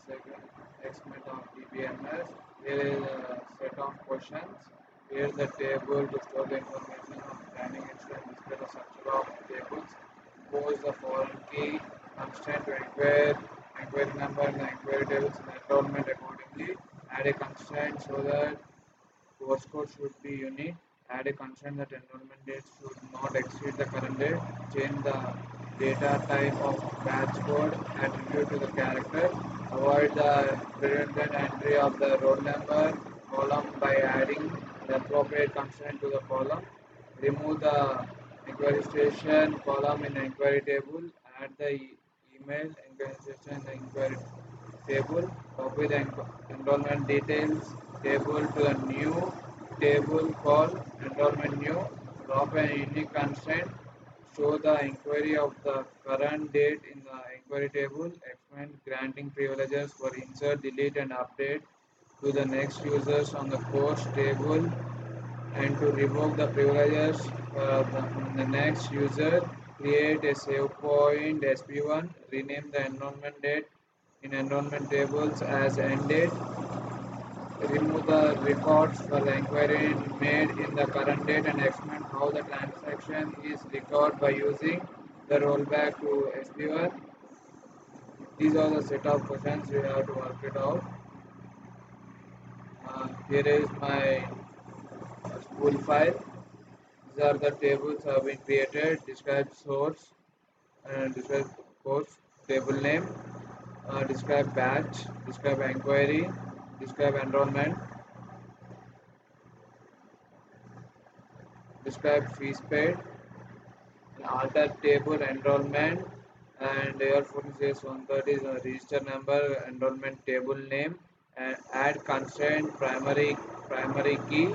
segment of DBMS. Here is a set of questions. Here is the table to store the information of planning and display the structure of tables. Pose the foreign key, constraint to inquiry number and the inquiry tables and enrollment accordingly. Add a constraint so that course code should be unique. Add a constraint that enrollment date should not exceed the current date. Change the data type of batch code attribute to the character. Avoid the redundant entry of the roll number column by adding the appropriate constraint to the column. Remove the inquiry station column in the inquiry table. Add the email inquiry station in the inquiry table. Copy the enrollment details table to a new table called enrollment new. Drop a unique constraint. Show the inquiry of the current date in the inquiry table. Expand granting privileges for insert, delete, and update to the next users on the course table, and to revoke the privileges the next user. Create a save point sp1. Rename the enrollment date in enrollment tables as end date. Remove the records for the inquiry made in the current date and explain how the transaction is recorded by using the rollback to sp1. These are the set of questions we have to work it out. Here is my school file. These are the tables have been created. Describe source and describe course table name. Describe batch. Describe inquiry. Describe enrollment. Describe fees paid. Alter table enrollment, and your phone says 130 is a register number enrollment table name, and add constraint primary key.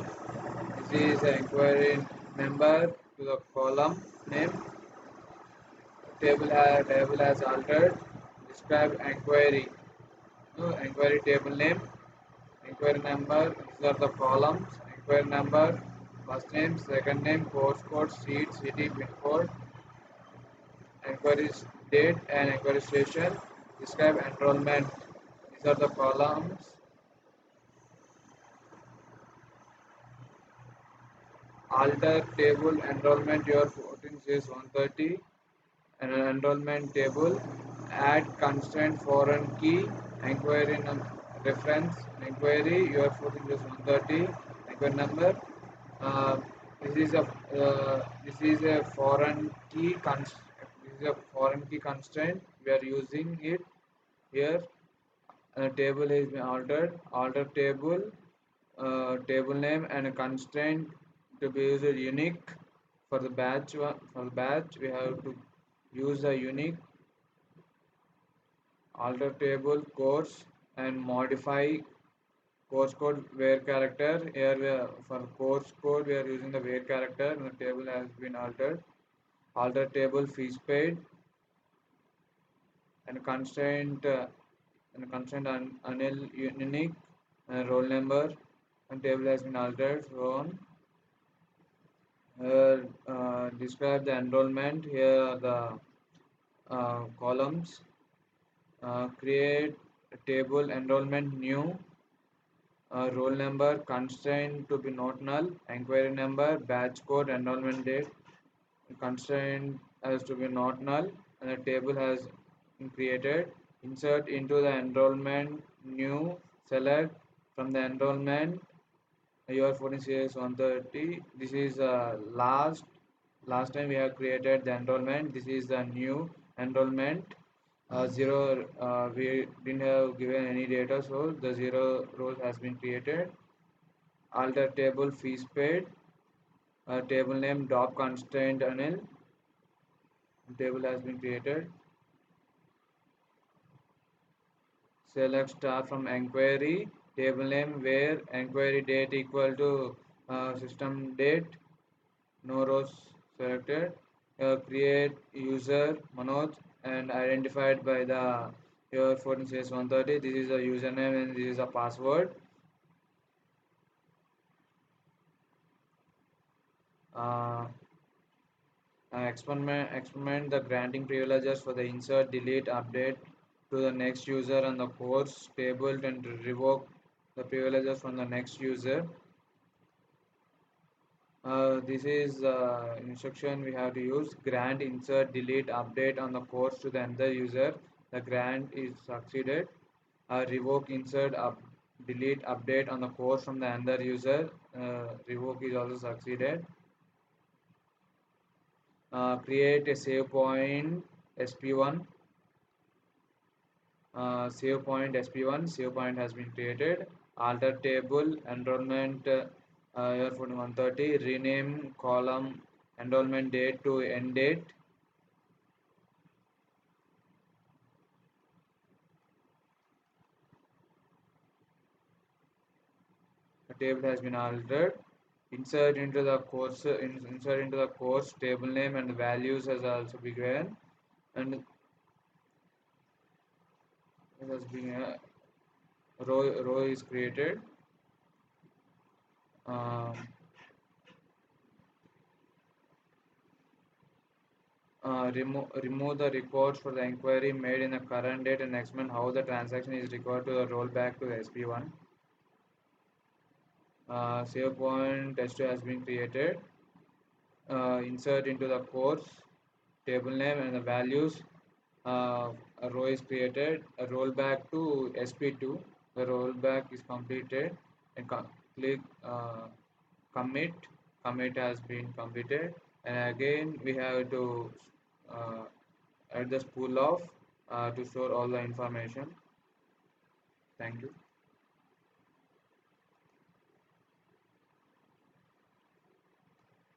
This is an inquiry number to the column name. Table has altered. Describe inquiry. No, inquiry table name, inquiry number. These are the columns. Inquiry number, first name, second name, course code, seat, city, pin code, inquiry date and inquiry station. Describe enrollment. These are the columns. Alter table enrollment. Your 14 says 130. And an enrollment table. Add constraint foreign key. Inquiry reference. Inquiry. Your 14 says 130. Inquiry number. Uh, this is a foreign key constraint. We are using it here. Table has been altered. Alter table, table name, and a constraint to be used unique for the batch. For the batch, we have to use the unique. Alter table course and modify course code where character. Here for course code we are using the where character. And the table has been altered. Alter table fees paid and constraint unel unique roll number and table has been altered. So on. Describe the enrollment. Here are the columns. Create a table enrollment new. Roll number constraint to be not null. Inquiry number, batch code, enrollment date. Constraint has to be not null, and the table has been created. Insert into the enrollment new. Select from the enrollment your 14 series 130. This is last time we have created the enrollment. This is the new enrollment. Zero, we didn't have given any data, so the zero row has been created. Alter table fees paid. Table name dop constraint anil. Table has been created. Select star from inquiry. Table name where inquiry date equal to system date. No rows selected. Create user Manoj and identified by the your phone says 130. This is a username and this is a password. Uh, experiment the granting privileges for the insert, delete, update to the next user on the course table and revoke the privileges from the next user. This is instruction we have to use: grant, insert, delete, update on the course to the another user. The grant is succeeded. Revoke, insert, delete, update on the course from the another user. Revoke is also succeeded. Create a save point sp1. Save point sp1. Save point has been created. Alter table enrollment year for 130. Rename column enrollment date to end date. The table has been altered. Insert into the course table name and the values has also been given, and it has been a row is created. Um, remove the records for the inquiry made in the current date and explain how the transaction is required to roll back to the SP1. Save point test2 has been created. Insert into the course table name and the values. A row is created. A rollback to SP2. The rollback is completed. And click commit. Commit has been completed. And again, we have to uh, add the spool of to store all the information. Thank you.